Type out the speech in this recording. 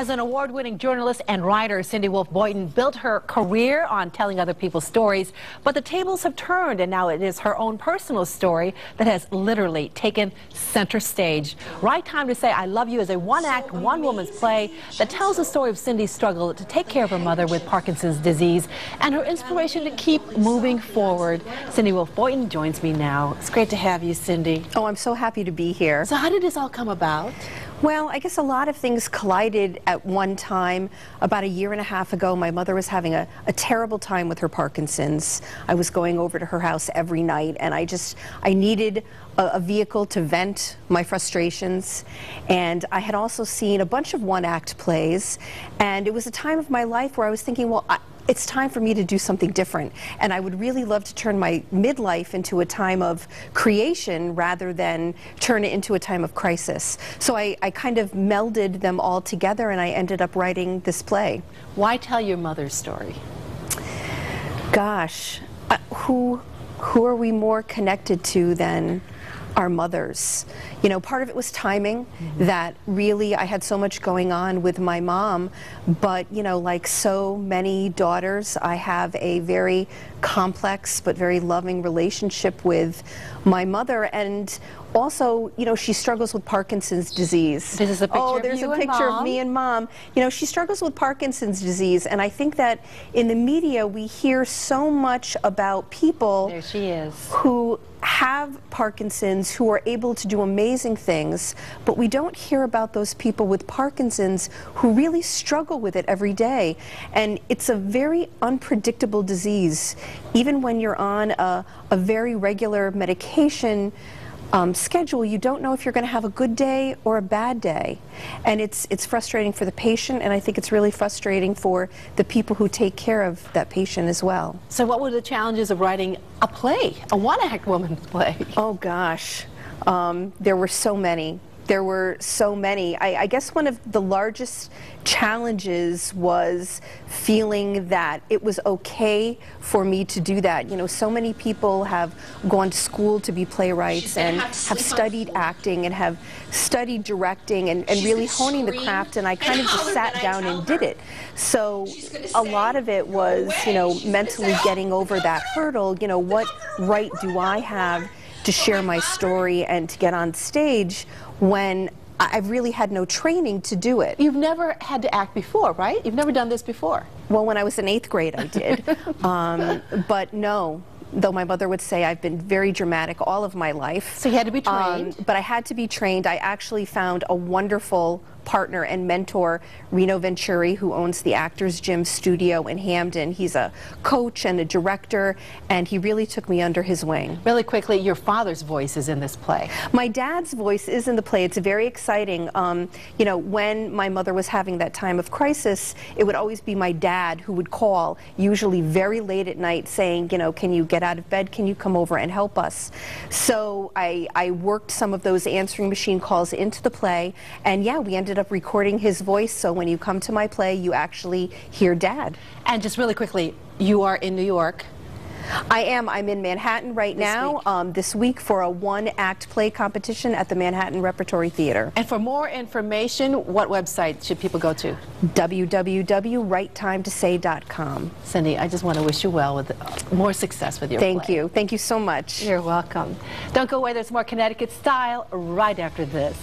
As an award-winning journalist and writer, Cindy Wolfe Boynton built her career on telling other people's stories, but the tables have turned, and now it is her own personal story that has literally taken center stage. Right Time to Say I Love You is a one-act, one-woman's play that tells the story of Cindy's struggle to take care of her mother with Parkinson's disease and her inspiration to keep moving forward. Cindy Wolfe Boynton joins me now. It's great to have you, Cindy. Oh, I'm so happy to be here. So how did this all come about? Well, I guess a lot of things collided at one time. About a year and a half ago, my mother was having a terrible time with her Parkinson's. I was going over to her house every night, and I needed a vehicle to vent my frustrations. And I had also seen a bunch of one-act plays, and it was a time of my life where I was thinking, well, it's time for me to do something different, and I would really love to turn my midlife into a time of creation rather than turn it into a time of crisis. So I kind of melded them all together, and I ended up writing this play. Why tell your mother's story? Gosh, who are we more connected to than our mothers? You know, part of it was timing, that really I had so much going on with my mom, but you know, like so many daughters, I have a very complex but very loving relationship with my mother. And also, you know, she struggles with Parkinson's disease. This is a picture of there's you a picture and Mom. of me and Mom. You know, she struggles with Parkinson's disease, and I think that in the media we hear so much about people There she is. who have Parkinson's, who are able to do amazing things, but we don't hear about those people with Parkinson's who really struggle with it every day. And it's a very unpredictable disease. Even when you're on a very regular medication schedule, you don't know if you're going to have a good day or a bad day. And it's frustrating for the patient, and I think it's really frustrating for the people who take care of that patient as well. So what were the challenges of writing a play, a one-act woman's play? Oh gosh, there were so many. There were so many. I guess one of the largest challenges was feeling that it was okay for me to do that. You know, so many people have gone to school to be playwrights and have studied acting and have studied directing and really honing the craft, and I kind of just sat down and did it. So a lot of it was, you know, mentally getting over that hurdle. You know, what right do I have to share my story and to get on stage when I've really had no training to do it. You've never had to act before, right? You've never done this before. Well, when I was in 8th grade, I did. But no, though my mother would say I've been very dramatic all of my life. So you had to be trained. But I had to be trained. I actually found a wonderful partner and mentor, Reno Venturi, who owns the Actors Gym studio in Hamden. He's a coach and a director, and he really took me under his wing. Really quickly, your father's voice is in this play. My dad's voice is in the play. It's very exciting. You know, when my mother was having that time of crisis, it would always be my dad who would call, usually very late at night, saying, you know, can you get out of bed? Can you come over and help us? So I worked some of those answering machine calls into the play, and yeah, we ended up recording his voice, so when you come to my play, you actually hear Dad. And just really quickly, you are in New York. I am. I'm in Manhattan right now, this week for a one-act play competition at the Manhattan Repertory Theater. And for more information, what website should people go to? www.righttimetosay.com. Cindy, I just want to wish you well with more success with your play. Thank you. Thank you so much. You're welcome. Don't go away. There's more Connecticut Style right after this.